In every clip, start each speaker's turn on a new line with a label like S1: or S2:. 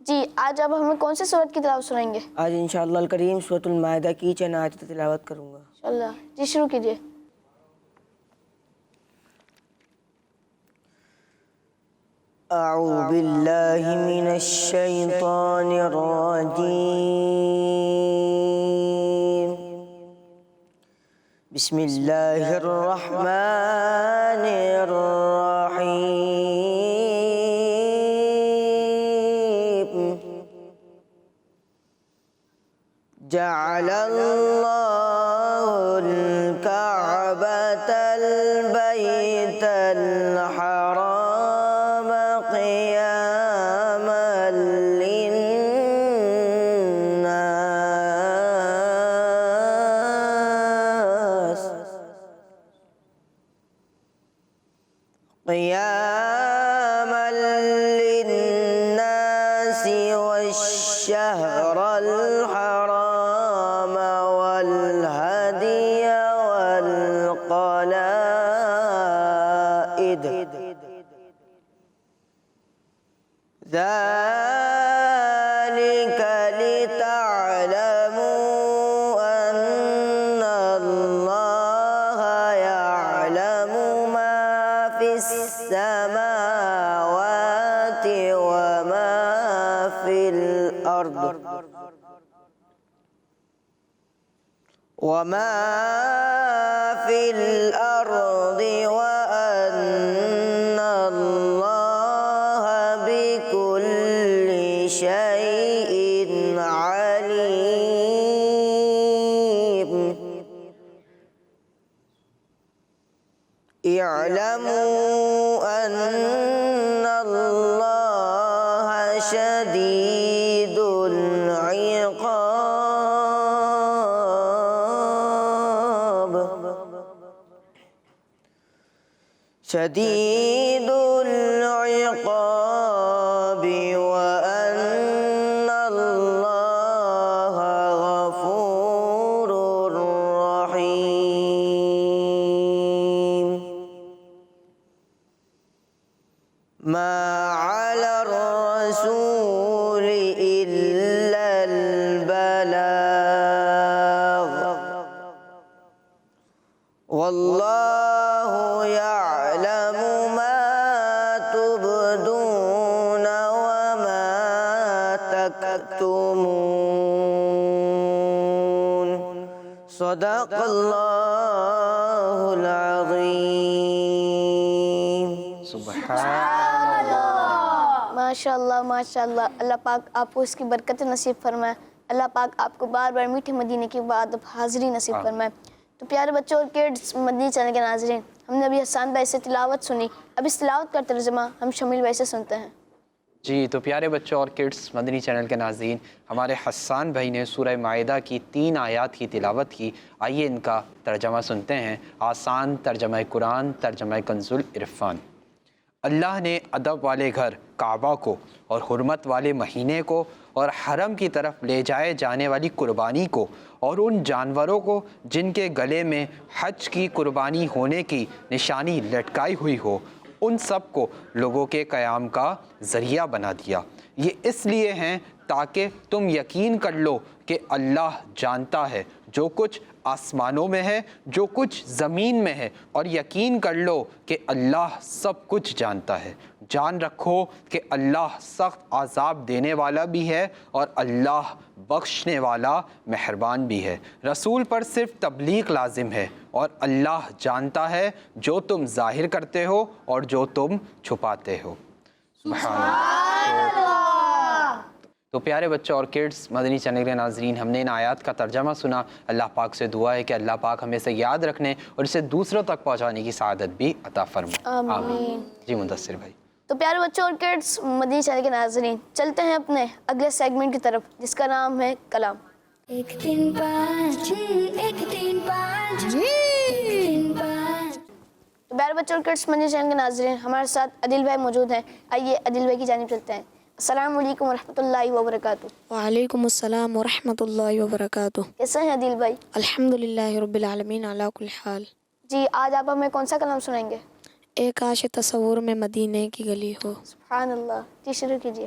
S1: جی آج آپ ہمیں کون سی سورت کی تلاوت سنائیں گے؟
S2: آج انشاءاللہ الکریم سورۃ المائدہ کی چند آیات تلاوت کروں گا۔
S1: انشاءاللہ جی شروع کیجیے۔
S2: اعوذ باللہ من الشیطان الرجیم، بسم اللہ الرحمن الرحیم، جعل اللہ الکعبۃ البیت الحرام قیاما للناس والشهر الحرام والهدي والقلائد، ذلك لتعلموا أن الله يعلم ما في السماوات وما في الأرض، وأن الله بكل شيء عليم، اعلموا أن الله شديد العقاب، شديد العقاب، وأن الله غفور رحيم. ما على الرسول إلا البلاغ، والله يعلم ما تبدون وما تكتمون. صدق الله العظيم.
S1: ماشاء اللہ ماشاء اللہ، اللہ پاک آپ کو اس کی برکت نصیب فرمائے، اللہ پاک آپ کو بار بار میٹھے مدینے کی بعد حاضری نصیب فرمائے۔ تو پیارے بچوں اور کڈس مدنی چینل کے ناظرین، ہم نے ابھی حسان بھائی سے تلاوت سنی، اب اس تلاوت کا ترجمہ ہم شمیل بھائی سے سنتے ہیں۔
S3: جی تو پیارے بچوں اور کڈس مدنی چینل کے ناظرین، ہمارے حسان بھائی نے سورہ مائدہ کی 3 آیات کی تلاوت کی، آئیے ان کا ترجمہ سنتے ہیں۔ آسان ترجمہ قرآن، ترجمہ کنز العرفان۔ اللہ نے ادب والے گھر کعبہ کو اور حرمت والے مہینے کو اور حرم کی طرف لے جائے جانے والی قربانی کو اور ان جانوروں کو جن کے گلے میں حج کی قربانی ہونے کی نشانی لٹکائی ہوئی ہو، ان سب کو لوگوں کے قیام کا ذریعہ بنا دیا۔ یہ اس لیے ہیں تاکہ تم یقین کر لو کہ اللہ جانتا ہے جو کچھ آسمانوں میں ہے، جو کچھ زمین میں ہے، اور یقین کر لو کہ اللہ سب کچھ جانتا ہے۔ جان رکھو کہ اللہ سخت عذاب دینے والا بھی ہے اور اللہ بخشنے والا مہربان بھی ہے۔ رسول پر صرف تبلیغ لازم ہے اور اللہ جانتا ہے جو تم ظاہر کرتے ہو اور جو تم چھپاتے ہو۔ سبحان اللہ۔ تو پیارے بچوں اور کڈس مدنی چینل کے ناظرین، ہم نے ان آیات کا ترجمہ سنا۔ اللہ پاک سے دعا ہے کہ اللہ پاک ہمیں اسے یاد رکھنے اور اسے دوسروں تک پہنچانے کی سعادت بھی عطا فرمائے۔
S1: آمین۔
S3: جی مدثر بھائی۔
S1: تو پیارے بچوں اور کڈس مدنی چینل کے ناظرین، چلتے ہیں اپنے اگلے سیگمنٹ کی طرف جس کا نام ہے کلام۔
S4: ایک تین پانچ، ایک تین پانچ، ایک تین پانچ۔
S1: تو پیارے بچوں اور کڈس مدنی چینل کے ناظرین، ہمارے ساتھ عدیل بھائی موجود ہیں، آئیے عدیل بھائی کی جانب چلتے ہیں۔ السلام علیکم ورحمۃ اللہ وبرکاتہ۔
S5: وعلیکم السلام ورحمۃ اللہ وبرکاتہ۔
S1: کیسے ہیں عدیل بھائی؟
S5: الحمدللہ رب العالمین علی کل حال۔
S1: جی آج آپ ہمیں کون سا کلام سنائیں گے؟
S5: ایک کاش تصور میں مدینے کی گلی ہو۔
S1: سبحان اللہ، جی شروع کیجیے۔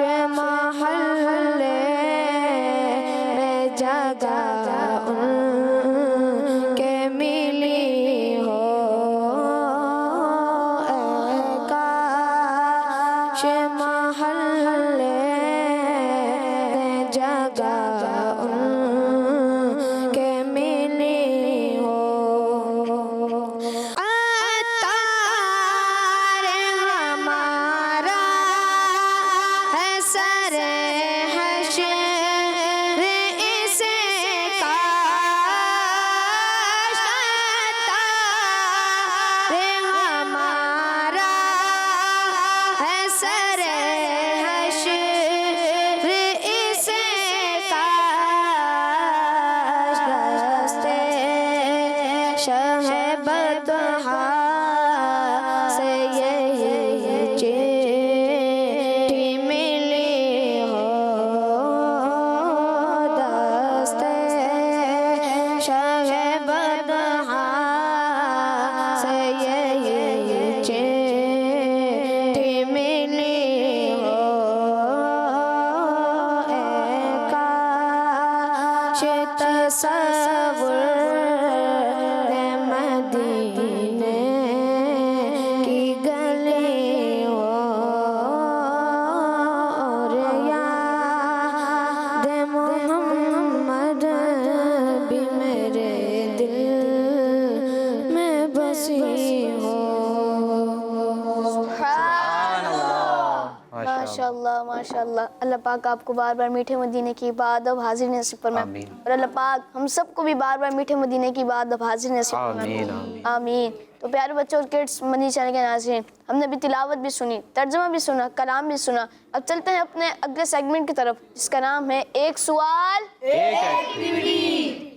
S5: محلے میں جگہ ان کے ملی ہو اے کاش محلے میں جگہ ان کے ملی ہو عطار ہمارا ہے سر حشر اسے کاش عطار ہمارا ہے سر حشر اسے کاش راستے شہ بدحا سے یہ چٹھی ملی ہو دستے شہ بدحا سے یہ چٹھی ملی ہو اے کاش تصور مدینے کی گلی ہو اور یاد محمد بھی میرے دل میں بسی ہو
S1: ماشاءاللہ ماشاءاللہ. اللہ پاک آپ کو بار بار میٹھے مدینے کی عبادت حاضر نصیب فرمائے
S3: آمین.
S1: اور اللہ پاک ہم سب کو بھی بار بار میٹھے مدینے کی عبادت حاضر نصیب فرمائے.
S3: آمین آمین.
S1: آمین. تو پیارے بچوں اور کڈس مدنی چینل کے ناظرین، ہم نے بھی تلاوت بھی سنی، ترجمہ بھی سنا، کلام بھی سنا. اب چلتے ہیں اپنے اگلے سیگمنٹ کی طرف جس کا نام ہے ایک سوال
S3: ایک ایکٹیویٹی.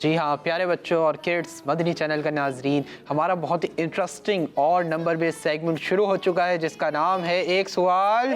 S3: جی ہاں پیارے بچوں اور کڈس مدنی چینل کا ناظرین، ہمارا بہت ہی انٹرسٹنگ اور نمبر بیس سیگمنٹ شروع ہو چکا ہے جس کا نام ہے ایک سوال.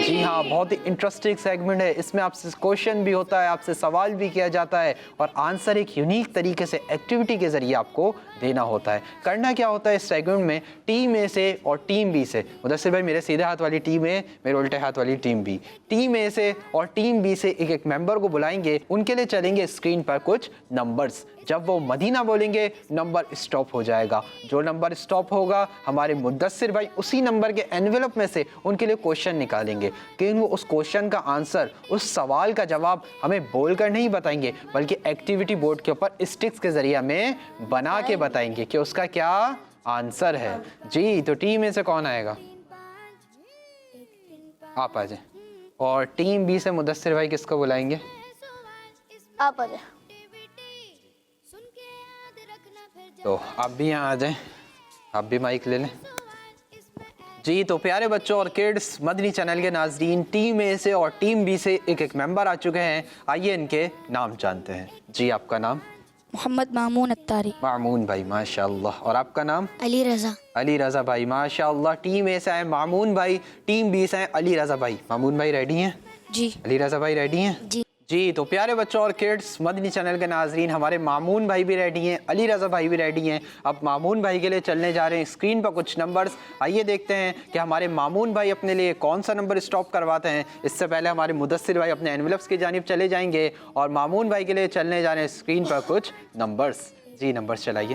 S3: جی ہاں بہت ہی انٹرسٹنگ سیگمنٹ ہے. اس میں آپ سے کوشچن بھی ہوتا ہے، آپ سے سوال بھی کیا جاتا ہے اور آنسر ایک یونیک طریقے سے ایکٹیویٹی کے ذریعے آپ کو دینا ہوتا ہے. کرنا کیا ہوتا ہے اس سیگمنٹ میں، ٹیم اے سے اور ٹیم بی سے، مدثر بھائی میرے سیدھے ہاتھ والی ٹیم اے، میرے الٹے ہاتھ والی ٹیم بی، ٹیم اے سے اور ٹیم بی سے ایک ایک ممبر کو بلائیں گے. ان کے لیے چلیں گے اسکرین پر کچھ نمبرز. جب وہ مدینہ بولیں گے نمبر اسٹاپ ہو جائے گا. جو نمبر اسٹاپ ہوگا ہمارے مدثر بھائی اسی نمبر کے انویلپ میں سے ان کے لیے کوشچن نکالیں گے کہ وہ اس کوشچن کا آنسر، اس سوال کا جواب ہمیں بول کر نہیں بتائیں گے بلکہ ایکٹیویٹی بورڈ کے اوپر اسٹکس کے ذریعے ہمیں بنا کے بتائیں گے کہ اس کا کیا آنسر ہے. جی تو ٹیم اے سے کون آئے گا؟ آپ آ جائیں. اور ٹیم بی سے مدثر بھائی کس کو بلائیں گے؟
S1: آپ آ جائیں.
S3: تو آپ بھی یہاں آ جائیں، آپ بھی مائک لے لیں. جی تو پیارے بچوں اور کڈس مدنی چینل کے ناظرین، ٹیم اے سے اور ٹیم بی سے ایک ایک ممبر آ چکے ہیں. آئیے ان کے نام جانتے ہیں. جی آپ کا نام؟
S6: محمد مامون اتاری.
S3: معمون بھائی ماشاء اللہ. اور آپ کا نام؟
S6: علی رضا.
S3: علی رضا بھائی ماشاء اللہ. ٹیم اے سے آئے معمون بھائی، ٹیم بی سے آئے علی رضا بھائی. معمون بھائی ریڈی ہیں؟
S6: جی.
S3: علی رضا بھائی ریڈی ہیں؟
S6: جی.
S3: جی تو پیارے بچوں اور کڈس مدنی چینل کے ناظرین، ہمارے معمون بھائی بھی ریڈی ہیں، علی رضا بھائی بھی ریڈی ہیں. اب معمون بھائی کے لیے چلنے جا رہے ہیں اسکرین پر کچھ نمبرز. آئیے دیکھتے ہیں کہ ہمارے معمون بھائی اپنے لیے کون سا نمبر اسٹاپ کرواتے ہیں. اس سے پہلے ہمارے مدثر بھائی اپنے انویلپس کی جانب چلے جائیں گے اور معمون بھائی کے لیے چلنے جا رہے ہیں اسکرین پر کچھ نمبرز. جی نمبرز چلائیے.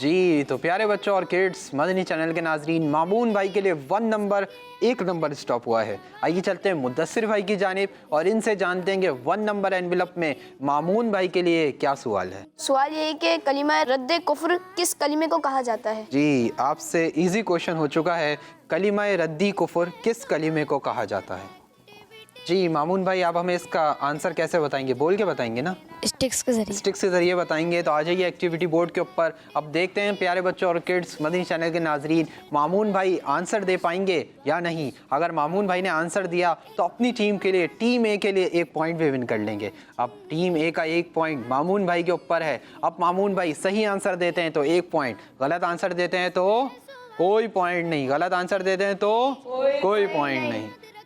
S3: جی تو پیارے بچوں اور کڈس مدنی چینل کے ناظرین، معمون بھائی کے لیے 1 نمبر، 1 نمبر اسٹاپ ہوا ہے. آئیے چلتے ہیں مدثر بھائی کی جانب اور ان سے جانتے ہیں کہ 1 نمبر انویلپ میں معمون بھائی کے لیے کیا سوال ہے.
S1: سوال یہ ہے کہ کلمہ رد کفر کس کلمے کو کہا جاتا ہے؟
S3: جی آپ سے ایزی کوشچن ہو چکا ہے. کلمہ ردی کفر کس کلمے کو کہا جاتا ہے؟ جی معمون بھائی آپ ہمیں اس کا آنسر کیسے بتائیں گے؟ بول کے بتائیں گے نا؟
S6: اسٹکس کے ذریعے.
S3: اسٹکس کے ذریعے بتائیں گے. تو آ جائیے ایکٹیویٹی بورڈ کے اوپر. اب دیکھتے ہیں پیارے بچوں اور کڈس مدنی چینل کے ناظرین، معمون بھائی آنسر دے پائیں گے یا نہیں. اگر معمون بھائی نے آنسر دیا تو اپنی ٹیم کے لیے، ٹیم اے کے لیے 1 پوائنٹ بھی ون کر لیں گے. اب ٹیم اے کا 1 پوائنٹ معمون بھائی کے اوپر ہے. اب معمون بھائی صحیح آنسر دیتے ہیں تو 1 پوائنٹ، غلط آنسر دیتے ہیں تو کوئی پوائنٹ نہیں، غلط آنسر دیتے ہیں تو کوئی پوائنٹ نہیں.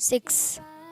S6: 6.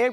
S3: 1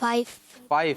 S6: 5.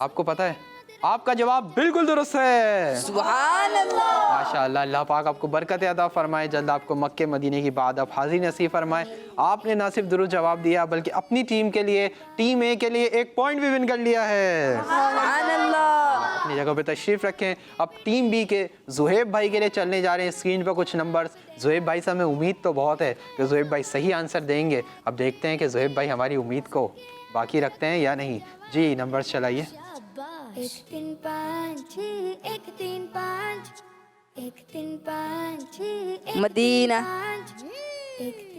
S3: آپ کو پتہ ہے آپ کا جواب بالکل درست ہے.
S2: سبحان اللہ.
S3: ماشاء اللہ. اللہ پاک آپ کو برکت عطا فرمائے, جلد آپ کو مکے مدینے کی بعد آپ حاضری نصیب فرمائے. آپ نے نہ صرف درست جواب دیا بلکہ اپنی ٹیم کے لیے, ٹیم اے کے لیے 1 پوائنٹ بھی ون کر لیا ہے.
S2: سبحان اللہ.
S3: اپنی جگہ پہ تشریف رکھیں. اب ٹیم بی کے زہیب بھائی کے لیے چلنے جا رہے ہیں اسکرین پہ کچھ نمبرز. زہیب بھائی سے ہمیں امید تو بہت ہے کہ زہیب بھائی صحیح آنسر دیں گے. اب دیکھتے ہیں کہ زہیب بھائی ہماری امید کو باقی رکھتے ہیں یا نہیں. جی نمبرز چلائیے.
S4: 1 3 5 6 1 3 5 1 3 5 6
S2: مدینہ.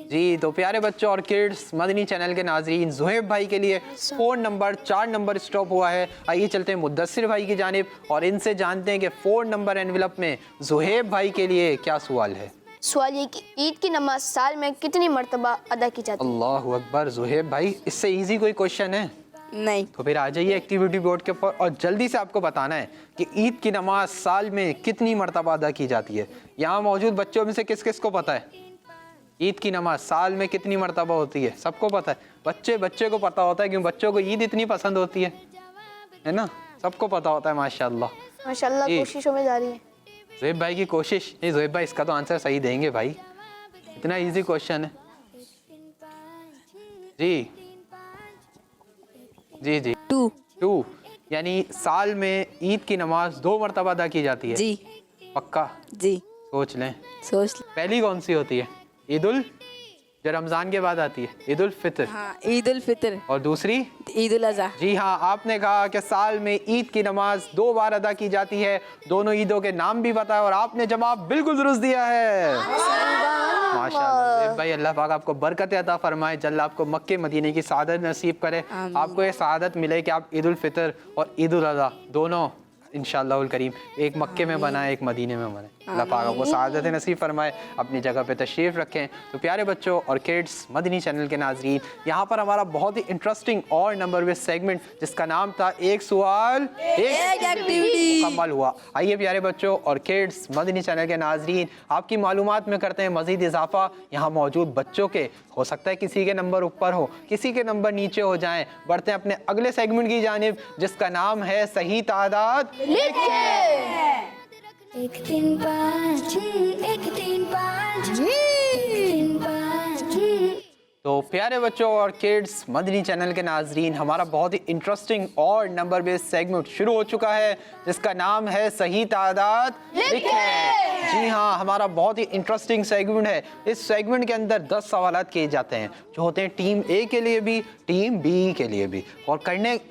S3: جی تو پیارے بچوں اور کڈس مدنی چینل کے ناظرین, زہیب بھائی کے لیے فون نمبر 4 نمبر اسٹاپ ہوا ہے. آئیے چلتے ہیں مدثر بھائی کی جانب اور ان سے جانتے ہیں کہ 4 نمبر انویلپ میں زہیب بھائی کے لیے کیا سوال ہے.
S1: سوال یہ کہ عید کی نماز سال میں کتنی مرتبہ ادا کی جاتی ہے؟
S3: اللہ اکبر. زہیب بھائی اس سے ایزی کوئی کوشچن ہے؟
S2: نہیں.
S3: تو پھر آ جائیے ایکٹیویٹی بورڈ کے اوپر اور جلدی سے آپ کو بتانا ہے کہ عید کی نماز سال میں کتنی مرتبہ ادا کی جاتی ہے. یہاں موجود بچوں میں سے کس کس کو پتہ ہے عید کی نماز سال میں کتنی مرتبہ ہوتی ہے؟ سب کو پتہ ہے. بچے کو پتہ ہوتا ہے کیوں بچوں کو عید اتنی پسند ہوتی ہے نا. سب کو پتہ ہوتا ہے. ماشاءاللہ
S1: ماشاءاللہ کوششوں میں جاری ہے.
S3: زہیب بھائی کی کوشش. نہیں زہیب بھائی اس کا تو آنسر صحیح دیں گے بھائی, اتنا ایزی کوشچن ہے. جی جی جی 2 یعنی سال میں عید کی نماز 2 مرتبہ ادا کی جاتی ہے.
S2: جی
S3: پکا؟
S2: جی
S3: سوچ لیں.
S2: سوچ.
S3: پہلی کون سی ہوتی ہے؟ جو رمضان کے بعد آتی ہے, عید الفطر.
S2: ہاں عید الفطر.
S3: اور دوسری
S2: عید الاضحیٰ.
S3: جی ہاں, آپ نے کہا کہ سال میں عید کی نماز 2 بار ادا کی جاتی ہے. دونوں عیدوں کے نام بھی پتہ ہے اور آپ نے جواب بالکل درست دیا ہے. ماشاءاللہ زہیب بھائی, اللہ پاک آپ کو برکت عطا فرمائے, جل آپ کو مکے مدینے کی سعادت نصیب کرے. آپ کو یہ سعادت ملے کہ آپ عید الفطر اور عید الاضحیٰ دونوں انشاءاللہ الکریم ایک مکے میں بنائے ایک مدینے میں بنائے. اللہ پاک آپ کو سعادت نصیب فرمائے. اپنی جگہ پہ تشریف رکھیں. تو پیارے بچوں اور کڈس مدنی چینل کے ناظرین, یہاں پر ہمارا بہت ہی انٹرسٹنگ اور نمبر بیس سیگمنٹ جس کا نام تھا ایک سوال ایک ایکٹیویٹی مکمل ہوا. آئیے پیارے بچوں اور کڈس مدنی چینل کے ناظرین, آپ کی معلومات میں کرتے ہیں مزید اضافہ. یہاں موجود بچوں کے ہو سکتا ہے کسی کے نمبر اوپر ہو, کسی کے نمبر نیچے ہو جائیں. بڑھتے ہیں اپنے اگلے سیگمنٹ کی جانب جس کا نام ہے صحیح تعداد لکھیں.
S4: 1 3 5 6 1 3 5 1 3 5
S3: تو پیارے بچوں اور کڈس مدنی چینل کے ناظرین, ہمارا بہت ہی انٹرسٹنگ اور نمبر بیس سیگمنٹ شروع ہو چکا ہے جس کا نام ہے صحیح تعداد لکھیں. جی ہاں, ہمارا بہت ہی انٹرسٹنگ سیگمنٹ ہے. اس سیگمنٹ کے اندر 10 سوالات کیے جاتے ہیں جو ہوتے ہیں ٹیم اے کے لیے بھی ٹیم بی کے لیے بھی. اور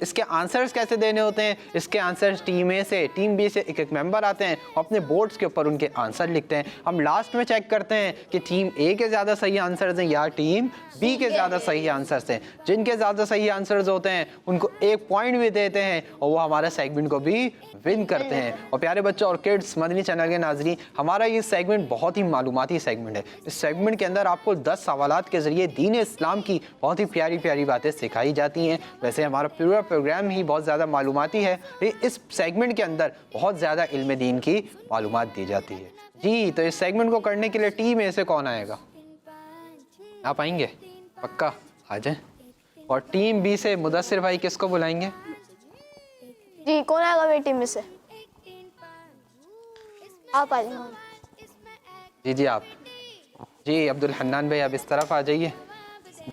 S3: اس کے آنسرز کیسے دینے ہوتے ہیں؟ اس کے آنسرز ٹیم اے سے ٹیم بی سے ایک ممبر آتے ہیں اور اپنے بورڈز کے اوپر ان کے آنسر لکھتے ہیں. ہم لاسٹ میں چیک کرتے ہیں کہ ٹیم اے کے زیادہ صحیح آنسرز ہیں یا ٹیم بی کے زیادہ صحیح آنسرز ہیں. جن کے زیادہ صحیح آنسرز ہوتے ہیں ان کو 1 پوائنٹ بھی دیتے ہیں اور وہ ہمارے سیگمنٹ کو بھی ون کرتے ہیں. اور پیارے بچوں اور کڈس مدنی چینل کے ناظرین, ہمارا یہ سیگمنٹ بہت ہی معلوماتی سیگمنٹ ہے. اس سیگمنٹ کے اندر آپ کو 10 سوالات کے ذریعے دین اسلام کی بہت ہی پیاری پیاری باتیں سکھائی جاتی ہیں. ویسے ہمارا پورا پروگرام ہی بہت زیادہ معلوماتی ہے, اس سیگمنٹ کے اندر بہت زیادہ علم دین کی معلومات دی جاتی ہے. جی تو اس سیگمنٹ کو کرنے کے لیے ٹیم اے سے کون آئے گا؟ آپ آئیں گے؟ پکا آ جائیں. اور ٹیم بی سے مدثر بھائی کس کو بلائیں گے؟
S1: جی کون آئے گا میری ٹیم میں سے؟ آپ آ جائیں.
S3: جی آپ. جی عبد الحنان بھائی آپ اس طرف آ جائیے.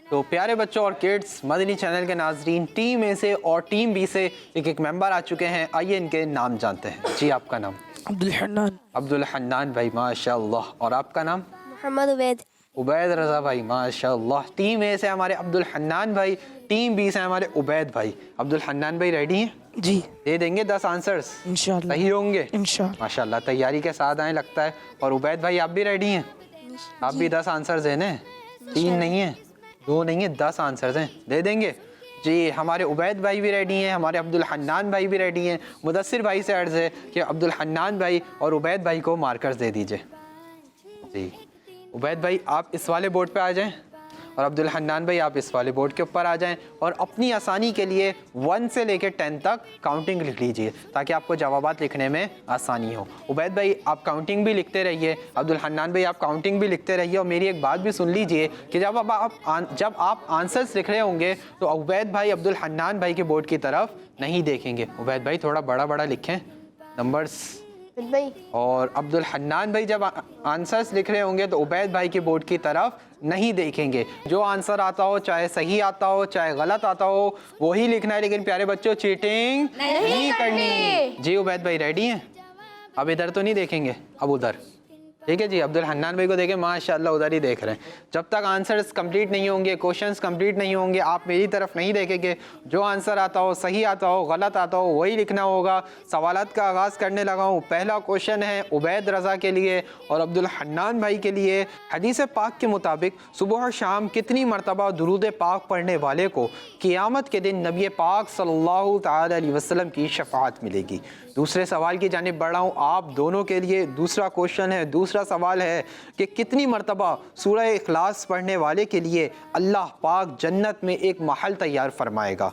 S3: تو پیارے بچوں اور کڈس مدنی چینل کے ناظرین, ٹیم اے سے اور ٹیم بی سے ایک ممبر آ چکے ہیں. آئیے ان کے نام جانتے ہیں. جی آپ کا نام؟
S2: عبد الحنان.
S3: عبد الحنان بھائی ماشاء اللہ. اور آپ کا نام؟
S1: محمد عبید.
S3: عبید رضا بھائی ماشاء اللہ. ٹیم اے سے ہمارے عبد الحنان بھائی, ٹیم بی سے ہمارے عبید بھائی. عبد الحنان بھائی ریڈی ہیں؟
S2: جی
S3: دے دیں گے 10 آنسرز
S2: انشاءاللہ.
S3: صحیح ہوں گے
S2: انشاءاللہ.
S3: ماشاء اللہ. تیاری کے ساتھ آئیں لگتا ہے. اور عبید بھائی آپ بھی ریڈی ہیں؟ آپ بھی 10 آنسرز دینے ہیں, 3 نہیں ہیں 2 نہیں ہیں 10 آنسرز ہیں, دے دیں گے. جی ہمارے عبید بھائی بھی ریڈی ہیں, ہمارے عبد الحنان بھائی بھی ریڈی ہیں. مدثر بھائی سے عرض ہے کہ عبد الحنان بھائی اور عبید بھائی کو مارکرز دے دیجئے. جی عبید بھائی آپ اس والے بورڈ پہ آ جائیں اور عبد الحنان بھائی آپ اس والے بورڈ کے اوپر آ جائیں اور اپنی آسانی کے لیے 1 سے لے کے 10 تک کاؤنٹنگ لکھ لیجئے تاکہ آپ کو جوابات لکھنے میں آسانی ہو۔ عبید بھائی آپ کاؤنٹنگ بھی لکھتے رہیے، عبد الحنان بھائی آپ کاؤنٹنگ بھی لکھتے رہیے، اور میری ایک بات بھی سن لیجئے کہ جب آپ آنسرز لکھ رہے ہوں گے تو عبید بھائی عبد الحنان بھائی کے بورڈ کی طرف نہیں دیکھیں گے۔ عبید بھائی تھوڑا بڑا بڑا لکھیں نمبرز،
S1: بھائی
S3: اور عبد الحنان بھائی جب آنسرز لکھ رہے ہوں گے تو عبید بھائی کی بورڈ کی طرف نہیں دیکھیں گے۔ جو آنسر آتا ہو، چاہے صحیح آتا ہو چاہے غلط آتا ہو، وہی لکھنا ہے، لیکن پیارے بچوں چیٹنگ نہیں کرنی۔ جی عبید بھائی ریڈی ہیں؟ اب ادھر تو نہیں دیکھیں گے، اب ادھر، ٹھیک ہے جی؟ عبد الحنان بھائی کو دیکھیں، ماشاءاللہ ادھر ہی دیکھ رہے ہیں۔ جب تک آنسرز کمپلیٹ نہیں ہوں گے، کوشچنز کمپلیٹ نہیں ہوں گے، آپ میری طرف نہیں دیکھیں گے۔ جو آنسر آتا ہو، صحیح آتا ہو غلط آتا ہو، وہی لکھنا ہوگا۔ سوالات کا آغاز کرنے لگا ہوں۔ پہلا کوشچن ہے عبید رضا کے لیے اور عبد الحنان بھائی کے لیے۔ حدیث پاک کے مطابق صبح و شام کتنی مرتبہ درود پاک پڑھنے والے کو قیامت کے دن نبی پاک صلی اللہ تعالی علیہ وسلم کی شفاعت ملے گی؟ دوسرے سوال کی جانب بڑھ رہا ہوں آپ دونوں کے لیے۔ دوسرا کوشچن ہے، دوسرا سوال ہے کہ کتنی مرتبہ سورہ اخلاص پڑھنے والے کے لیے اللہ پاک جنت میں ایک محل تیار فرمائے گا؟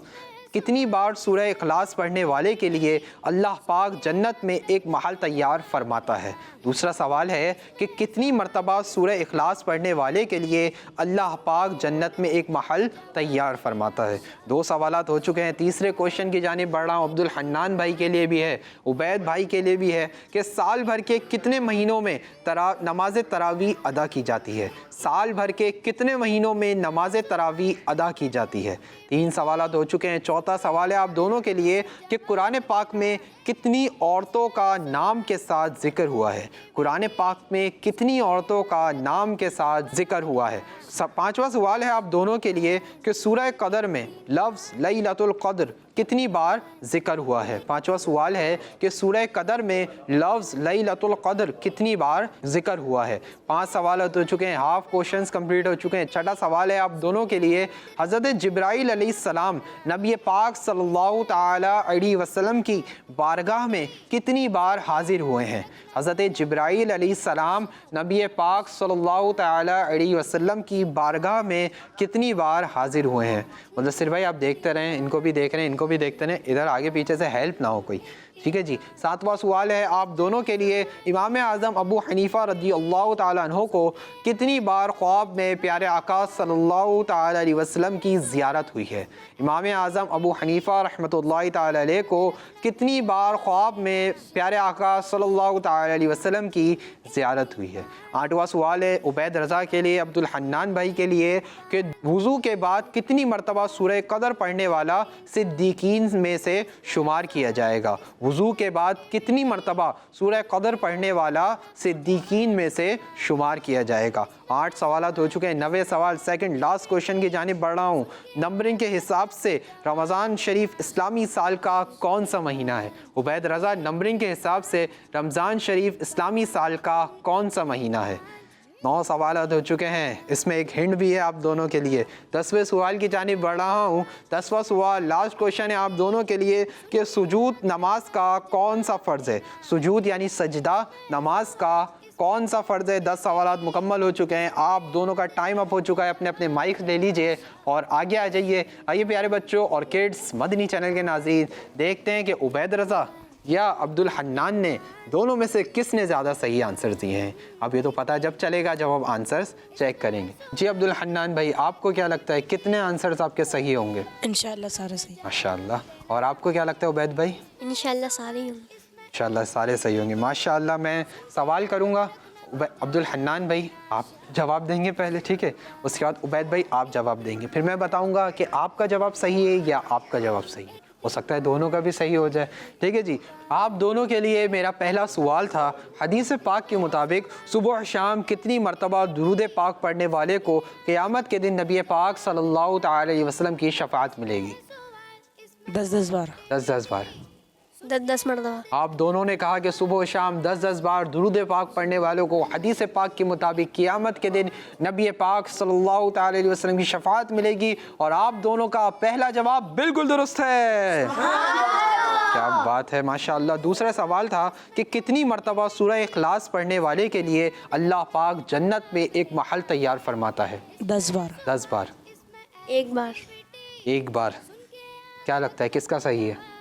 S3: کتنی بار سورہ اخلاص پڑھنے والے کے لیے اللہ پاک جنت میں ایک محل تیار فرماتا ہے؟ دوسرا سوال ہے کہ کتنی مرتبہ سورہ اخلاص پڑھنے والے کے لیے اللہ پاک جنت میں ایک محل تیار فرماتا ہے؟ 2 سوالات ہو چکے ہیں۔ تیسرے کوشچن کی جانب بڑھ رہا ہوں، عبد الحنان بھائی کے لیے بھی ہے، عبید بھائی کے لیے بھی ہے، کہ سال بھر کے کتنے مہینوں میں نماز تراویح ادا کی جاتی ہے؟ سال بھر کے کتنے مہینوں میں نماز تراویح ادا کی جاتی ہے؟ 3 سوالات ہو چکے ہیں۔ چوتھا سوال ہے آپ دونوں کے لیے کہ قرآن پاک میں کتنی عورتوں کا نام کے ساتھ ذکر ہوا ہے؟ قرآن پاک میں کتنی عورتوں کا نام کے ساتھ ذکر ہوا ہے؟ 5واں سوال ہے آپ دونوں کے لیے کہ سورہ قدر میں لفظ لیلۃ القدر کتنی بار ذکر ہوا ہے؟ 5واں سوال ہے کہ سورہ قدر میں لفظ لیلۃ القدر کتنی بار ذکر ہوا ہے؟ 5 سوالات ہو چکے ہیں، ہاف کوشچنز کمپلیٹ ہو چکے ہیں۔ 6واں سوال ہے آپ دونوں کے لیے، حضرت جبرائیل علیہ السلام نبی پاک صلی اللہ تعالی علیہ وسلم کی بارگاہ میں کتنی بار حاضر ہوئے ہیں؟ حضرت جبرائیل علیہ السلام نبی پاک صلی اللہ تعالی علیہ وسلم کی بارگاہ میں کتنی بار حاضر ہوئے ہیں؟ مدثر بھائی آپ دیکھتے رہیں، ان کو بھی دیکھ رہے ہیں، ان کو بھی دیکھتے رہیں، ادھر آگے پیچھے سے ہیلپ نہ ہو کوئی، ٹھیک ہے جی؟ 7واں سوال ہے آپ دونوں کے لیے، امام اعظم ابو حنیفہ رضی اللہ تعالیٰ عنہ کو کتنی بار خواب میں پیارے آقا صلی اللہ تعالیٰ علیہ وسلم کی زیارت ہوئی ہے؟ امام اعظم ابو حنیفہ رحمۃ اللہ تعالیٰ علیہ کو کتنی بار خواب میں پیارے آقا صلی اللہ تعالیٰ علیہ وسلم کی زیارت ہوئی ہے؟ 8واں سوال ہے عبید رضا کے لیے، عبد الحنان بھائی کے لیے، کہ وضو کے بعد کتنی مرتبہ سورہ قدر پڑھنے والا صدیقین میں سے شمار کیا جائے گا؟ وضو کے بعد کتنی مرتبہ سورہ قدر پڑھنے والا صدیقین میں سے شمار کیا جائے گا؟ 8 سوالات ہو چکے ہیں۔ 9ویں سوال، سیکنڈ لاسٹ کوشچن کی جانب بڑھ رہا ہوں۔ نمبرنگ کے حساب سے رمضان شریف اسلامی سال کا کون سا مہینہ ہے؟ عبید رضا، نمبرنگ کے حساب سے رمضان شریف اسلامی سال کا کون سا مہینہ ہے؟ 9 سوالات ہو چکے ہیں، اس میں ایک ہنٹ بھی ہے آپ دونوں کے لیے۔ 10ویں سوال کی جانب بڑھ رہا ہوں۔ 10واں سوال لاسٹ کوشچن ہے آپ دونوں کے لیے کہ سجود نماز کا کون سا فرض ہے؟ سجود یعنی سجدہ نماز کا کون سا فرض ہے؟ 10 سوالات مکمل ہو چکے ہیں، آپ دونوں کا ٹائم اپ ہو چکا ہے، اپنے اپنے مائک لے لیجئے اور آگے آ جائیے۔ آئیے پیارے بچوں اور کڈس مدنی چینل کے ناظرین، دیکھتے ہیں کہ عبید رضا یا عبد الحنان نے دونوں میں سے کس نے زیادہ صحیح آنسرز دیے ہیں۔ اب یہ تو پتہ جب چلے گا جب ہم آنسرز چیک کریں گے۔ جی عبد الحنان بھائی، آپ کو کیا لگتا ہے کتنے آنسرز آپ کے صحیح ہوں گے؟
S2: انشاءاللہ سارے صحیح۔
S3: ماشاءاللہ۔ اور آپ کو کیا لگتا ہے عبید بھائی؟
S1: انشاءاللہ سارے ہوں گے۔
S3: انشاءاللہ سارے صحیح ہوں گے، ماشاءاللہ۔ میں سوال کروں گا، عبد الحنان بھائی آپ جواب دیں گے پہلے، ٹھیک ہے؟ اس کے بعد عبید بھائی آپ جواب دیں گے، پھر میں بتاؤں گا کہ آپ کا جواب صحیح ہے یا آپ کا جواب صحیح ہے۔ ہو سکتا ہے دونوں کا بھی صحیح ہو جائے، ٹھیک ہے جی؟ آپ دونوں کے لیے میرا پہلا سوال تھا، حدیث پاک کے مطابق صبح و شام کتنی مرتبہ درود پاک پڑھنے والے کو قیامت کے دن نبی پاک صلی اللہ تعالی علیہ وسلم کی شفاعت ملے گی؟
S2: 10 بار۔
S3: 10 بار۔
S1: 10 مرتبہ۔
S3: آپ دونوں نے کہا کہ صبح و شام 10 بار درود پاک پڑھنے والوں کو حدیث پاک کے مطابق قیامت کے دن نبی پاک صلی اللہ تعالی علیہ وسلم کی شفاعت ملے گی، اور آپ دونوں کا پہلا جواب بالکل درست ہے۔ کیا بات بات ہے ماشاءاللہ. دوسرا سوال تھا کہ کتنی مرتبہ سورہ اخلاص پڑھنے والے کے لیے اللہ پاک جنت میں ایک محل تیار فرماتا ہے؟
S2: 10 بار.
S3: 10 بار.
S1: ایک بار.
S3: ایک بار. کیا لگتا ہے کس کا صحیح ہے؟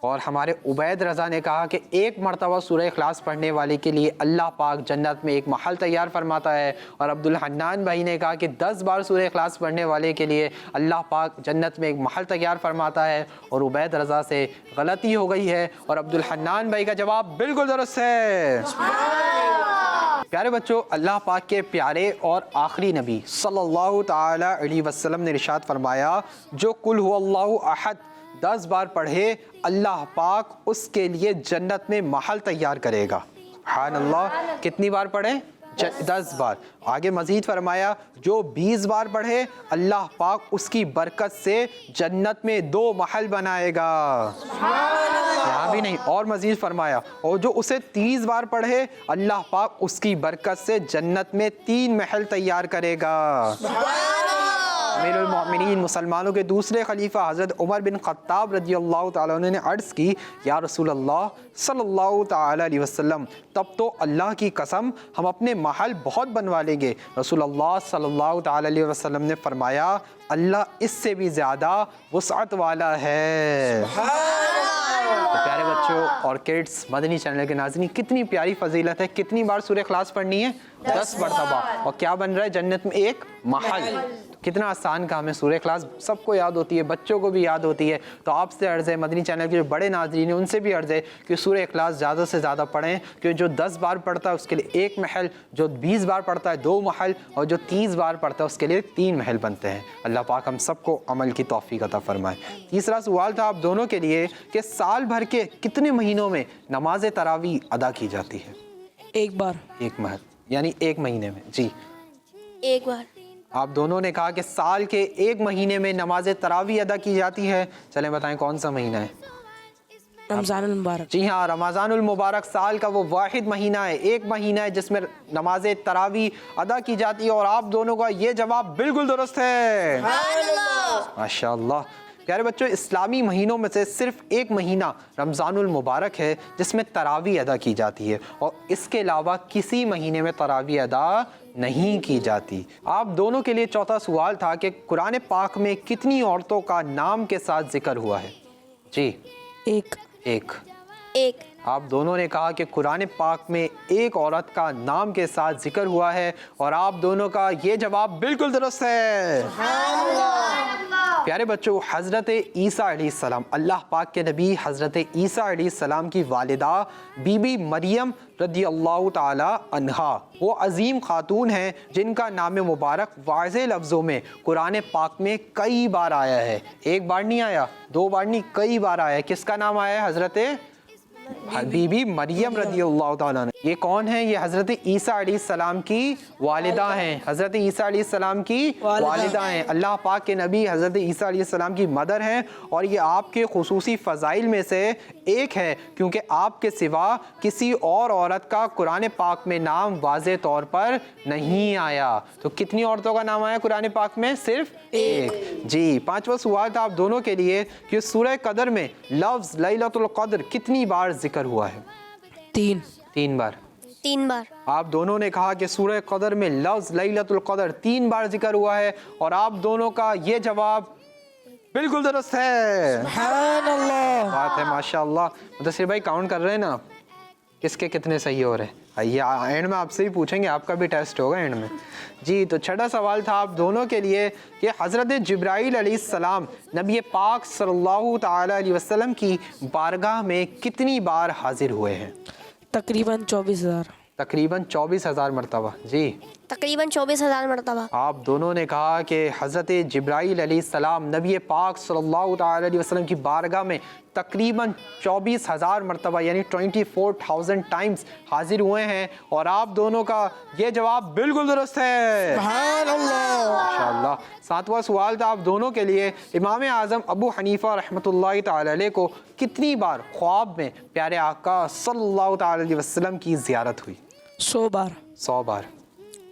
S3: اور ہمارے عبید رضا نے کہا کہ ایک مرتبہ سورہ اخلاص پڑھنے والے کے لیے اللہ پاک جنت میں ایک محل تیار فرماتا ہے. اور عبد الحنان بھائی نے کہا کہ 10 بار سورہ اخلاص پڑھنے والے کے لیے اللہ پاک جنت میں ایک محل تیار فرماتا ہے. اور عبید رضا سے غلطی ہو گئی ہے اور عبد الحنان بھائی کا جواب بالکل درست ہے. پیارے بچوں، اللہ پاک کے پیارے اور آخری نبی صلی اللہ تعالی علیہ وسلم نے ارشاد فرمایا جو قل هو اللہ احد 10 بار پڑھے اللہ پاک اس کے لیے جنت میں محل تیار کرے گا. سبحان اللہ. کتنی بار پڑھے؟ 10 بار. آگے مزید فرمایا جو 20 بار پڑھے اللہ پاک اس کی برکت سے جنت میں 2 محل بنائے گا. یہاں بھی نہیں، اور مزید فرمایا اور جو اسے 30 بار پڑھے اللہ پاک اس کی برکت سے جنت میں 3 محل تیار کرے گا. امیر المؤمنین مسلمانوں کے دوسرے خلیفہ حضرت عمر بن خطاب رضی اللہ تعالیٰ عنہ نے عرض کی یا رسول اللہ صلی اللہ تعالیٰ علیہ وسلم تب تو اللہ کی قسم ہم اپنے محل بہت بنوا لیں گے. رسول اللہ صلی اللہ تعالیٰ علیہ وسلم نے فرمایا اللہ اس سے بھی زیادہ وسعت والا ہے. تو پیارے بچوں اور کڈس مدنی چینل کے ناظرین، کتنی پیاری فضیلت ہے. کتنی بار سورہ اخلاص پڑھنی ہے؟ 10 مرتبہ. اور کیا بن رہا ہے؟ جنت میں ایک محل. کتنا آسان کام ہے. سورہ اخلاص سب کو یاد ہوتی ہے، بچوں کو بھی یاد ہوتی ہے. تو آپ سے عرض ہے، مدنی چینل کے جو بڑے ناظرین ہیں ان سے بھی عرض ہے کہ سورہ اخلاص زیادہ سے زیادہ پڑھیں، کیونکہ جو 10 بار پڑھتا ہے اس کے لیے 1 محل، جو 20 بار پڑھتا ہے 2 محل، اور جو 30 بار پڑھتا ہے اس کے لیے 3 محل بنتے ہیں. اللہ پاک ہم سب کو عمل کی توفیق عطا فرمائے. تیسرا سوال تھا آپ دونوں کے لیے کہ سال بھر کے کتنے مہینوں میں نماز تراویح ادا کی جاتی ہے؟
S2: 1 بار.
S3: 1 محل یعنی 1 مہینے میں. جی
S1: 1 بار.
S3: آپ دونوں نے کہا کہ سال کے 1 مہینے میں نماز تراویح ادا کی جاتی ہے. چلیں بتائیں کون سا مہینہ ہے؟
S2: رمضان المبارک.
S3: جی ہاں، رمضان المبارک سال کا وہ واحد مہینہ ہے، 1 مہینہ ہے جس میں نماز تراویح ادا کی جاتی ہے. اور آپ دونوں کا یہ جواب بالکل درست ہے. ماشاء اللہ. پیارے بچوں، اسلامی مہینوں میں سے صرف 1 مہینہ رمضان المبارک ہے جس میں تراویح ادا کی جاتی ہے، اور اس کے علاوہ کسی مہینے میں تراویح ادا نہیں کی جاتی. آپ دونوں کے لیے چوتھا سوال تھا کہ قرآن پاک میں کتنی عورتوں کا نام کے ساتھ ذکر ہوا ہے؟ جی
S2: 1.
S1: 1.
S3: آپ دونوں نے کہا کہ قرآن پاک میں 1 عورت کا نام کے ساتھ ذکر ہوا ہے، اور آپ دونوں کا یہ جواب بالکل درست ہے. پیارے بچوں، حضرت عیسیٰ علیہ السلام، اللہ پاک کے نبی حضرت عیسیٰ علیہ السلام کی والدہ بی بی مریم رضی اللہ تعالی عنہا وہ عظیم خاتون ہیں جن کا نام مبارک واضح لفظوں میں قرآن پاک میں کئی بار آیا ہے. 1 بار نہیں آیا، 2 بار نہیں، کئی بار آیا ہے. کس کا نام آیا ہے؟ حضرت بی بی مریم رضی اللہ تعالیٰ عنہ. یہ کون ہیں؟ یہ حضرت عیسیٰ علیہ السلام کی والدہ ہیں. حضرت عیسیٰ علیہ السلام کی والدہ ہیں. اللہ پاک کے نبی حضرت عیسیٰ علیہ السلام کی مدر ہیں، اور یہ آپ کے خصوصی فضائل میں سے ایک ہے کیونکہ آپ کے سوا کسی اور عورت کا قرآن پاک میں نام واضح طور پر نہیں آیا. تو کتنی عورتوں کا نام آیا قرآن پاک میں؟ صرف 1. جی 5واں سوال تھا آپ دونوں کے لیے کہ سورہ قدر میں لفظ لیلۃ القدر کتنی بار ذکر ہوا ہے؟
S2: 3.
S3: 3 بار.
S1: 3 بار.
S3: آپ دونوں نے کہا کہ سورہ قدر میں لفظ لیلۃ القدر 3 بار ذکر ہوا ہے، اور آپ دونوں کا یہ جواب بالکل درست ہے.
S2: سبحان اللہ.
S3: بات ہے ماشاء اللہ. مدثر بھائی کاؤنٹ کر رہے ہیں نا کس کے کتنے صحیح ہو رہے ہیں؟ آئیے اینڈ میں آپ سے ہی پوچھیں گے، آپ کا بھی ٹیسٹ ہوگا اینڈ میں. جی تو 6واں سوال تھا آپ دونوں کے لیے کہ حضرت جبرائیل علیہ السلام نبی پاک صلی اللہ تعالی علیہ وسلم کی بارگاہ میں کتنی بار حاضر ہوئے ہیں؟
S2: تقریباً 24,000.
S3: تقریباً 24,000 مرتبہ. جی
S1: تقریباً 24,000 مرتبہ.
S3: آپ دونوں نے کہا کہ حضرت جبرائیل علیہ السلام نبی پاک صلی اللہ تعالی علیہ وسلم کی بارگاہ میں تقریباً 24,000 مرتبہ یعنی 24,000 ٹائمز حاضر ہوئے ہیں، اور آپ دونوں کا یہ جواب بالکل درست ہے.
S2: سبحان اللہ.
S3: ماشاءاللہ. 7واں سوال تھا آپ دونوں کے لیے امام اعظم ابو حنیفہ رحمۃ اللہ تعالی علیہ کو کتنی بار خواب میں پیارے آقا صلی اللہ تعالی علیہ وسلم کی زیارت ہوئی؟
S2: 100 بار.
S3: 100 بار.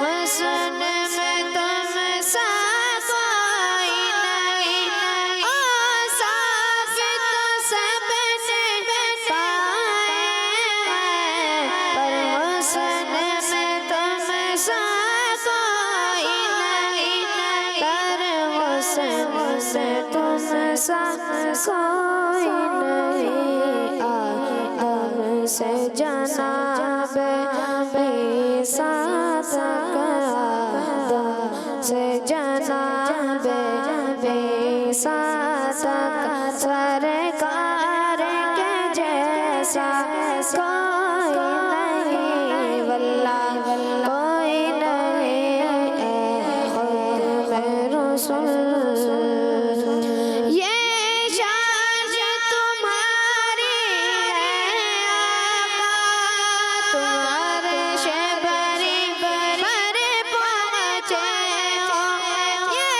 S5: حسن میں تم سا کوئی نہیں آصاف تو سب نے پائے ہیں پر حسن میں تم سا کوئی نہیں پر حسن سے تم سا کوئی نہیں آدم سے جناب عیسیٰ تک آدم سے جناب عیسیٰ تک سرکار کے جیسا کوئی نہیں واللہ کوئی نہیں ختم رسول یہ شان تمہاری ہے آقا تم عرش بری پر پہنچے ہو یہ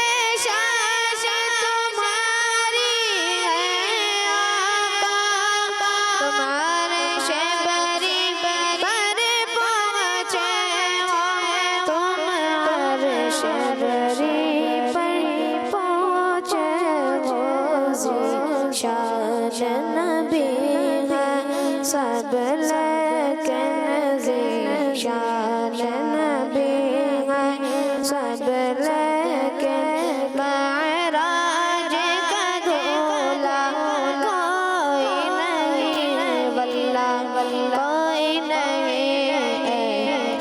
S5: شان تمہاری ہے آقا تم عرش بری پر پہنچے ہو تم عرش بری پر پہنچے ہو شان نبی ہے سب لیکن شان نبی ہے سب لیکن معراج کا دھولا کوئی نہیں واللہ کوئی نہیں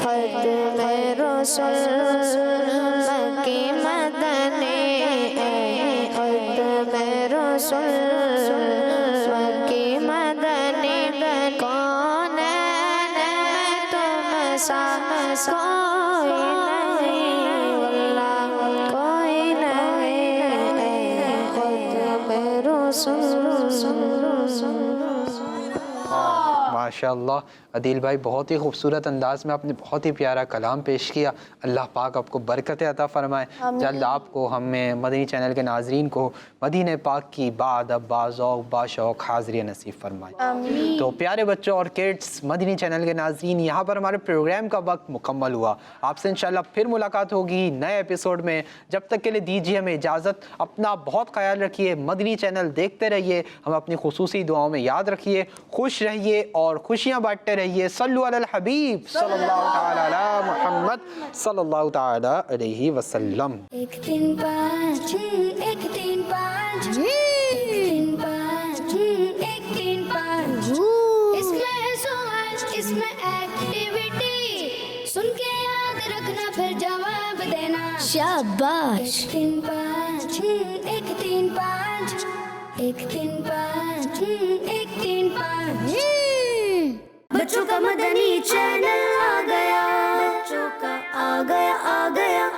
S5: ختم رسول مکی مدنی ختم رسول مکی مدنی کون میں تم سا کوئی نہیں واللہ کوئی نہیں ختم رسول
S3: ماشاءاللہ عدیل بھائی بہت ہی خوبصورت انداز میں آپ نے بہت ہی پیارا کلام پیش کیا. اللہ پاک آپ کو برکت عطا فرمائے. جلد آپ کو ہمیں مدنی چینل کے ناظرین کو مدینہ پاک کی بادب باذوق باشوق حاضری نصیب فرمائے. تو پیارے بچوں اور کڈس مدنی چینل کے ناظرین یہاں پر ہمارے پروگرام کا وقت مکمل ہوا. آپ سے انشاءاللہ پھر ملاقات ہوگی نئے ایپیسوڈ میں. جب تک کے لیے دیجیے ہمیں اجازت. اپنا بہت خیال رکھیے. مدنی چینل دیکھتے رہیے. ہم اپنی خصوصی دعاؤں میں یاد رکھیے. خوش رہیے اور خوشیاں بانٹتے رہیے. صلو علی الحبیب صلی اللہ تعالی علی محمد صلی اللہ تعالی علیہ وسلم.
S4: ایک تین پانچ ایک تین پانچ ایک تین پانچ ایک تین پانچ اس میں ہے سوال اس میں ایکٹیویٹی سن کے یاد رکھنا پھر جواب دینا شاباش. ایک تین پانچ ایک تین پانچ ایک تین پانچ ایک تین پانچ بچوں کا مدنی چینل آ گیا بچوں کا آ گیا